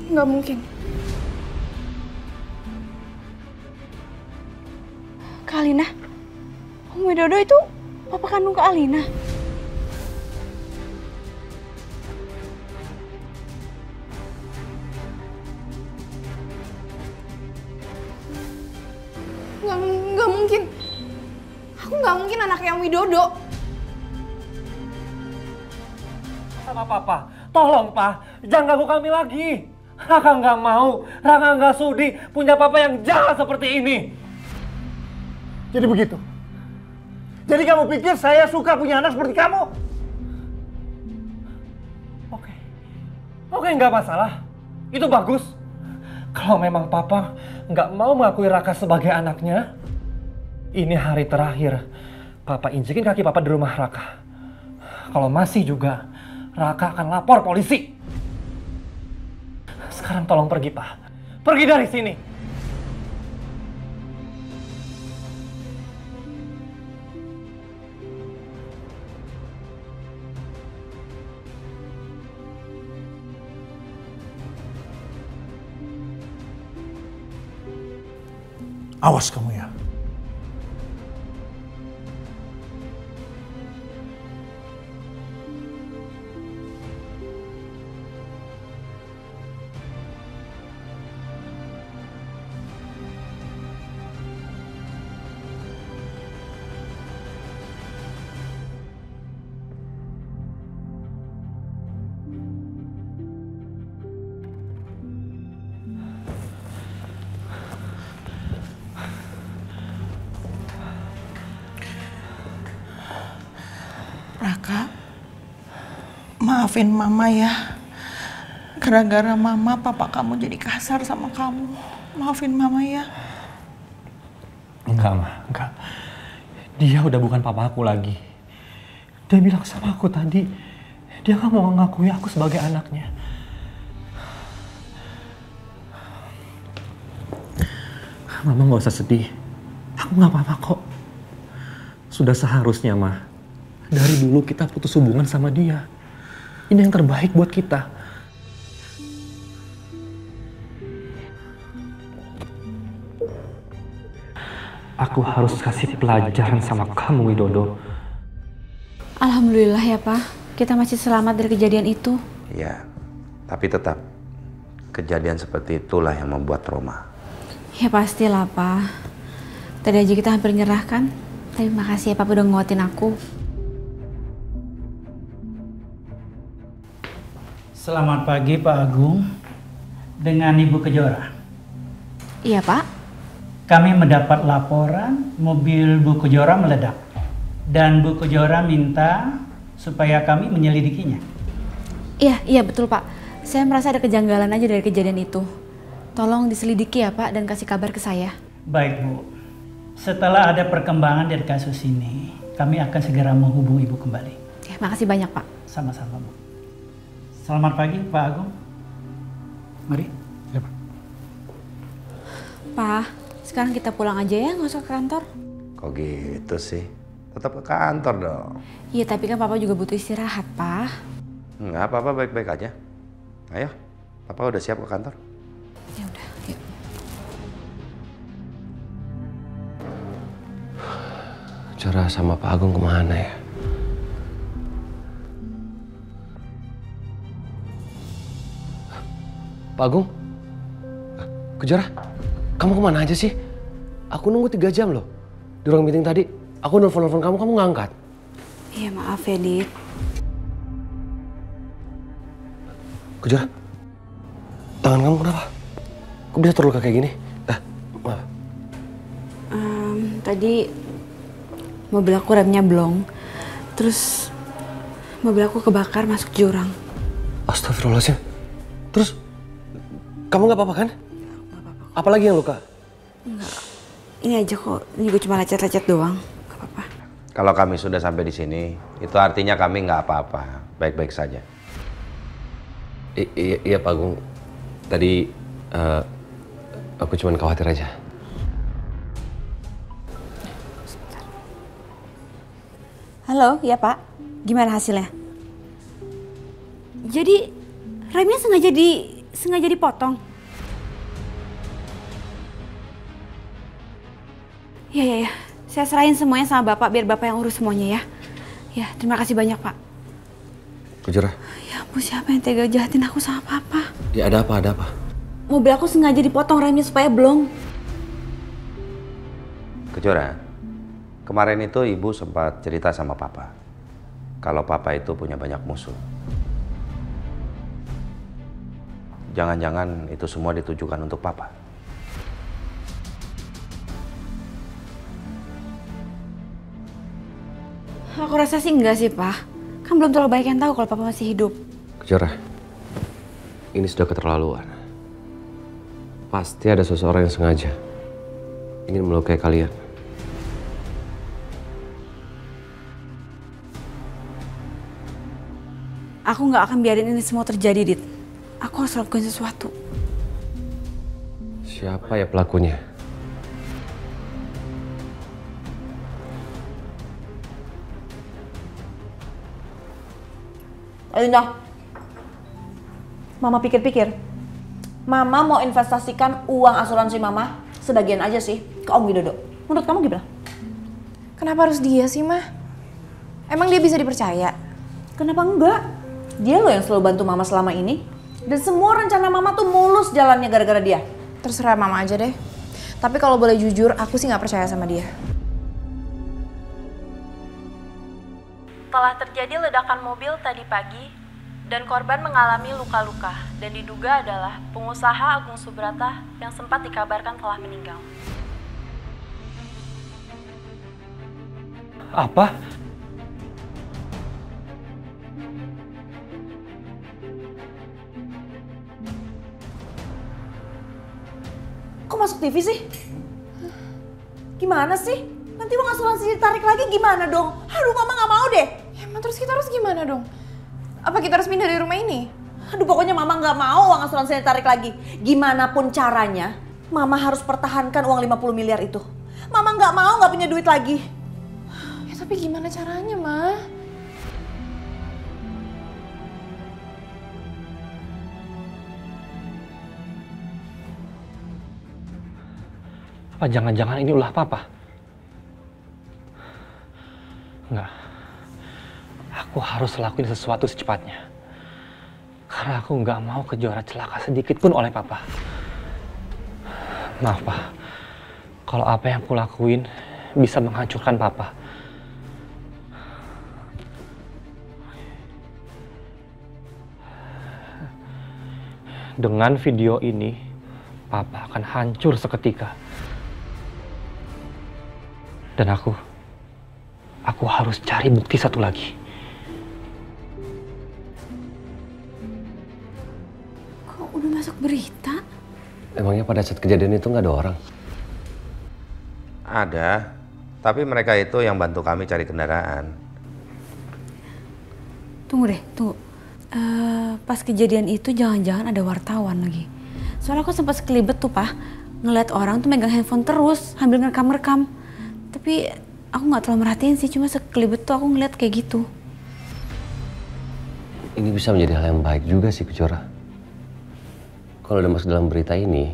Nggak mungkin. Kak Alina? Om Widodo itu papa kandung Kak Alina? Nggak mungkin. Aku nggak mungkin anaknya Om Widodo. Sama papa, tolong pak, jangan ganggu kami lagi. Raka nggak mau, Raka nggak sudi punya papa yang jahat seperti ini. Jadi begitu? Jadi kamu pikir saya suka punya anak seperti kamu? Oke, nggak masalah. Itu bagus. Kalau memang papa nggak mau mengakui Raka sebagai anaknya, ini hari terakhir papa injekin kaki papa di rumah Raka. Kalau masih juga, Raka akan lapor polisi. Sekarang tolong pergi, Pak. Pergi dari sini. Awas kamu ya. Raka, maafin mama ya. Gara-gara mama, papa kamu jadi kasar sama kamu. Maafin mama ya. Enggak, Ma. Enggak. Dia udah bukan papa aku lagi. Dia bilang sama aku tadi, dia nggak mau mengakui aku sebagai anaknya. Mama nggak usah sedih. Aku nggak apa-apa kok. Sudah seharusnya, Ma. Dari dulu kita putus hubungan sama dia. Ini yang terbaik buat kita. Aku harus kasih pelajaran sama kamu, Widodo. Alhamdulillah ya, Pak. Kita masih selamat dari kejadian itu. Ya, tapi tetap kejadian seperti itulah yang membuat trauma. Ya pastilah, Pak. Tadi aja kita hampir nyerah kan. Terima kasih ya, Pak, udah nguatin aku. Selamat pagi Pak Agung, dengan Ibu Kejora. Iya Pak. Kami mendapat laporan mobil Bu Kejora meledak. Dan Bu Kejora minta supaya kami menyelidikinya. Iya betul Pak. Saya merasa ada kejanggalan aja dari kejadian itu. Tolong diselidiki ya Pak dan kasih kabar ke saya. Baik Bu, setelah ada perkembangan dari kasus ini, kami akan segera menghubungi Ibu kembali. Ya, makasih banyak Pak. Sama-sama Bu. Selamat pagi Pak Agung. Mari. Ya, Pak. Pak, sekarang kita pulang aja ya, nggak usah ke kantor. Kok gitu sih? Tetap ke kantor dong. Iya, tapi kan Papa juga butuh istirahat, Pak. Nggak apa-apa, baik-baik aja. Ayo, Papa udah siap ke kantor. Ya udah, yuk. Cara sama Pak Agung kemana ya? Pak Agung? Kejora, kamu kemana aja sih? Aku nunggu 3 jam loh. Di ruang meeting tadi, aku nelfon kamu nggak angkat. Iya maaf ya, Dit. Kejora, tangan kamu kenapa? Kok bisa terluka kayak gini? Maaf. Tadi mobil aku remnya blong. Terus mobil aku kebakar masuk jurang. Astagfirullahaladzim. Terus, kamu nggak apa-apa kan? Nggak apa-apa. Apalagi yang luka? Enggak. Ini aja kok. Ini gue cuma lecet-lecet doang. Nggak apa-apa. Kalau kami sudah sampai di sini, itu artinya kami nggak apa-apa, baik-baik saja. Iya Pak Agung. Tadi aku cuma khawatir aja. Halo, ya Pak. Gimana hasilnya? Jadi remnya sengaja sengaja dipotong? Ya. Saya serahin semuanya sama Bapak biar Bapak yang urus semuanya ya. Ya, terima kasih banyak, Pak. Kejora. Ya ampun, siapa yang tega jahatin aku sama Papa? Ya ada apa? Mobil aku sengaja dipotong remnya supaya blong. Kejora, kemarin itu ibu sempat cerita sama papa kalau papa itu punya banyak musuh. Jangan-jangan itu semua ditujukan untuk papa. Aku rasa sih enggak sih, Pak. Kan belum terlalu banyak yang tahu kalau Papa masih hidup. Kejora, ini sudah keterlaluan. Pasti ada seseorang yang sengaja ingin melukai kalian. Aku nggak akan biarin ini semua terjadi, Dit. Aku harus lakukan sesuatu. Siapa ya pelakunya? Alinda, Mama pikir-pikir, Mama mau investasikan uang asuransi Mama sebagian aja sih ke Om Widodo. Menurut kamu gimana? Kenapa harus dia sih, Mah? Emang dia bisa dipercaya? Kenapa enggak? Dia loh yang selalu bantu Mama selama ini. Dan semua rencana Mama tuh mulus jalannya gara-gara dia. Terserah Mama aja deh. Tapi kalau boleh jujur, aku sih nggak percaya sama dia. Telah terjadi ledakan mobil tadi pagi dan korban mengalami luka-luka dan diduga adalah pengusaha Agung Subrata yang sempat dikabarkan telah meninggal. Apa? Kok masuk TV sih? Gimana sih? Nanti uang asuransi ditarik lagi gimana dong? Aduh, Mama nggak mau deh. Ya, emang terus kita harus gimana dong? Apa kita harus pindah dari rumah ini? Aduh, pokoknya Mama nggak mau uang asuransi ditarik lagi. Gimana pun caranya, Mama harus pertahankan uang 50 miliar itu. Mama nggak mau nggak punya duit lagi. Ya tapi gimana caranya, Ma? Apa jangan-jangan ini ulah papa? Enggak. Aku harus lakuin sesuatu secepatnya. Karena aku nggak mau Kejora celaka sedikit pun oleh papa. Maaf, Pak. Kalau apa yang aku lakuin bisa menghancurkan papa. Dengan video ini, papa akan hancur seketika. Dan aku harus cari bukti satu lagi. Kok udah masuk berita? Emangnya pada saat kejadian itu nggak ada orang? Ada, tapi mereka itu yang bantu kami cari kendaraan. Tunggu deh, tunggu. Pas kejadian itu jangan-jangan ada wartawan lagi. Soalnya aku sempat sekelibet tuh, Pak. Ngeliat orang tuh megang handphone terus, sambil ngerekam-rekam. Tapi aku nggak terlalu merhatiin sih, cuma sekelibet tuh aku ngeliat kayak gitu. Ini bisa menjadi hal yang baik juga sih, Kejora. Kalau udah masuk dalam berita ini,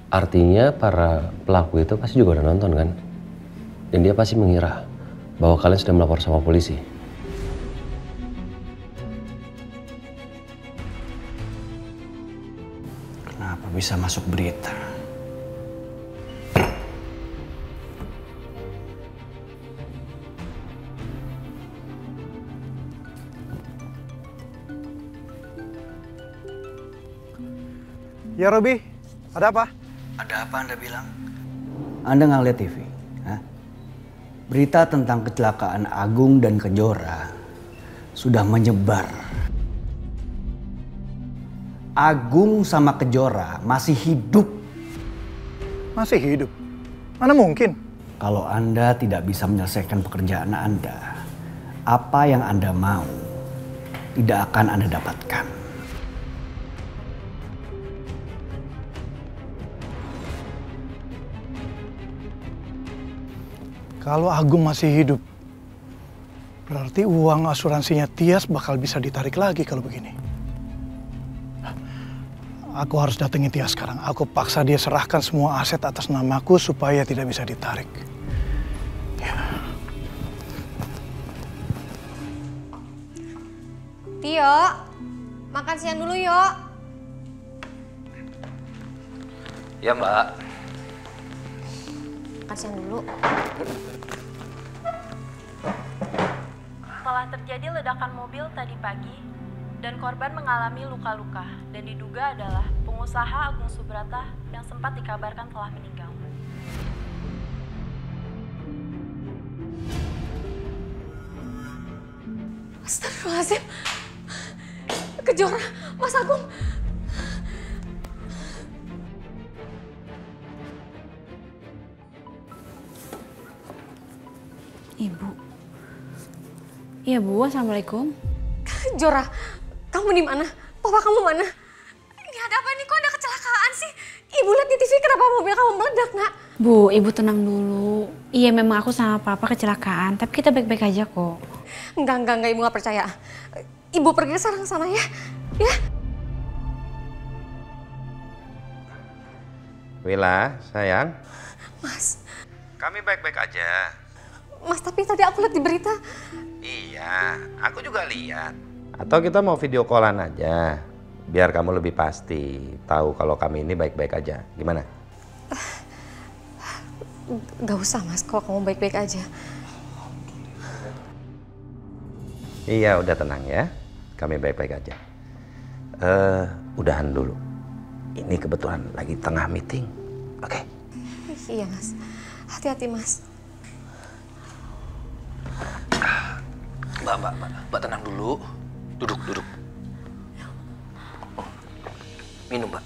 artinya para pelaku itu pasti juga udah nonton kan? Dan dia pasti mengira bahwa kalian sudah melapor sama polisi. Kenapa bisa masuk berita? Ya Robi, ada apa? Ada apa Anda bilang? Anda nggak lihat TV? Hah? Berita tentang kecelakaan Agung dan Kejora sudah menyebar. Agung sama Kejora masih hidup. Masih hidup? Mana mungkin? Kalau Anda tidak bisa menyelesaikan pekerjaan Anda, apa yang Anda mau tidak akan Anda dapatkan. Kalau Agung masih hidup, berarti uang asuransinya Tias bakal bisa ditarik lagi kalau begini. Aku harus datengin Tia sekarang. Aku paksa dia serahkan semua aset atas namaku supaya tidak bisa ditarik. Ya. Tio, makan siang dulu yuk. Ya Mbak. Makan siang dulu. Telah terjadi ledakan mobil tadi pagi dan korban mengalami luka-luka dan diduga adalah pengusaha Agung Subrata yang sempat dikabarkan telah meninggal. Astagfirullahaladzim. Kejora, Mas Agung. Ibu. Iya Bu, Assalamualaikum. Jora, kamu di mana? Papa kamu mana? Ini ada apa nih? Kok ada kecelakaan sih? Ibu lihat di TV kenapa mobil kamu meledak, Nak? Bu, Ibu tenang dulu. Iya memang aku sama Papa kecelakaan, tapi kita baik-baik aja kok. Enggak, Ibu nggak percaya. Ibu pergi ke sana ya. Ya. Wila, sayang. Mas. Kami baik-baik aja. Mas, tapi tadi aku lihat di berita. Iya, aku juga lihat. Atau kita mau video callan aja, biar kamu lebih pasti tahu kalau kami ini baik-baik aja. Gimana? Gak usah Mas, kalau kamu baik-baik aja. Iya, udah tenang ya. Kami baik-baik aja. Udahan dulu. Ini kebetulan lagi tengah meeting. Oke? Iya Mas, hati-hati Mas. Mbak tenang dulu. Duduk. Minum, Mbak.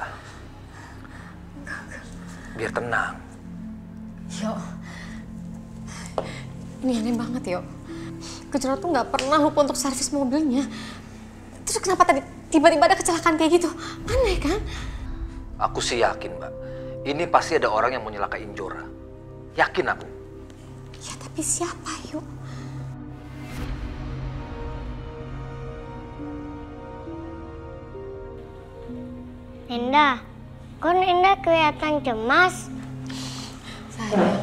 Biar tenang. Yo, ini aneh banget yo. Kejora tuh nggak pernah lupa untuk servis mobilnya. Terus kenapa tadi tiba-tiba ada kecelakaan kayak gitu? Aneh kan? Aku sih yakin, Mbak. Ini pasti ada orang yang mau nyelakain Jora. Yakin aku. Ya tapi siapa yuk? Indah, kok Indah kelihatan cemas? Sayang,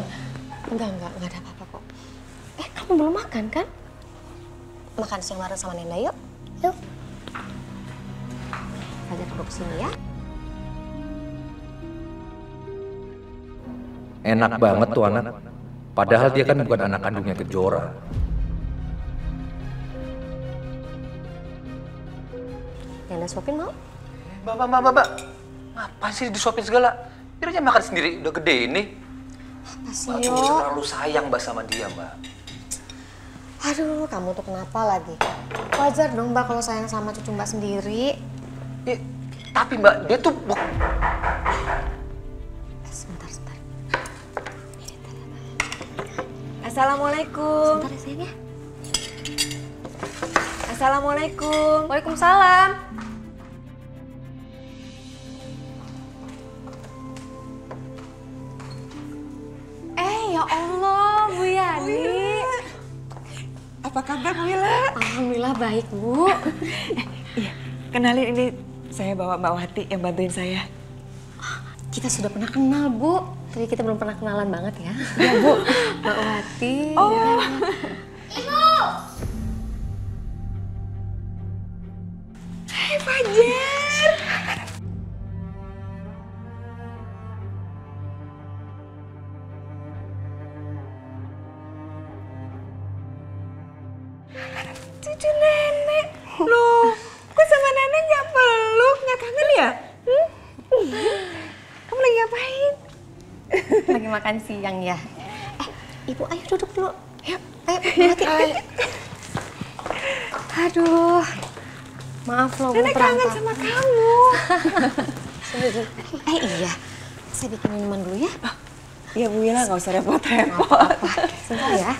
enggak ada apa-apa kok. Kamu belum makan kan? Makan siang bareng sama Nenda yuk. Yuk. Ajak duduk sini ya. Enak banget tuh anak. Padahal dia kan bukan anak kandungnya Kejora. Nenda suapin mau? Mbak. Ngapain sih disuapin segala? Biar aja makan sendiri, udah gede ini. Apa sih, Mbak cuma terlalu sayang Mbak sama dia, Mbak. Aduh, kamu tuh kenapa lagi? Wajar dong Mbak kalau sayang sama cucu Mbak sendiri. Tapi Mbak, dia tuh Sebentar. Assalamualaikum. Sebentar ya sayang ya. Assalamualaikum. Waalaikumsalam. Ya Allah, Bu Yani. Apa kabar Bu Wila? Alhamdulillah baik, Bu. Iya, kenalin ini saya bawa Mbak Wati yang bantuin saya. Kita sudah pernah kenal, Bu. Tapi kita belum pernah kenalan banget ya. Iya, Bu. Mbak Wati. Oh. Ya. Ibu! Hai, Fajar. Cucu nenek. Loh, kok sama nenek nggak peluk? Nggak kangen ya? Kamu lagi ngapain? Lagi makan siang ya. Ibu ayo duduk dulu. Yuk. Ayo, ayo. Aduh. Maaf loh, nenek kangen sama kamu. Iya. Saya bikin minuman dulu ya. Iya Bu Wila, nggak usah repot-repot. Sebentar ya.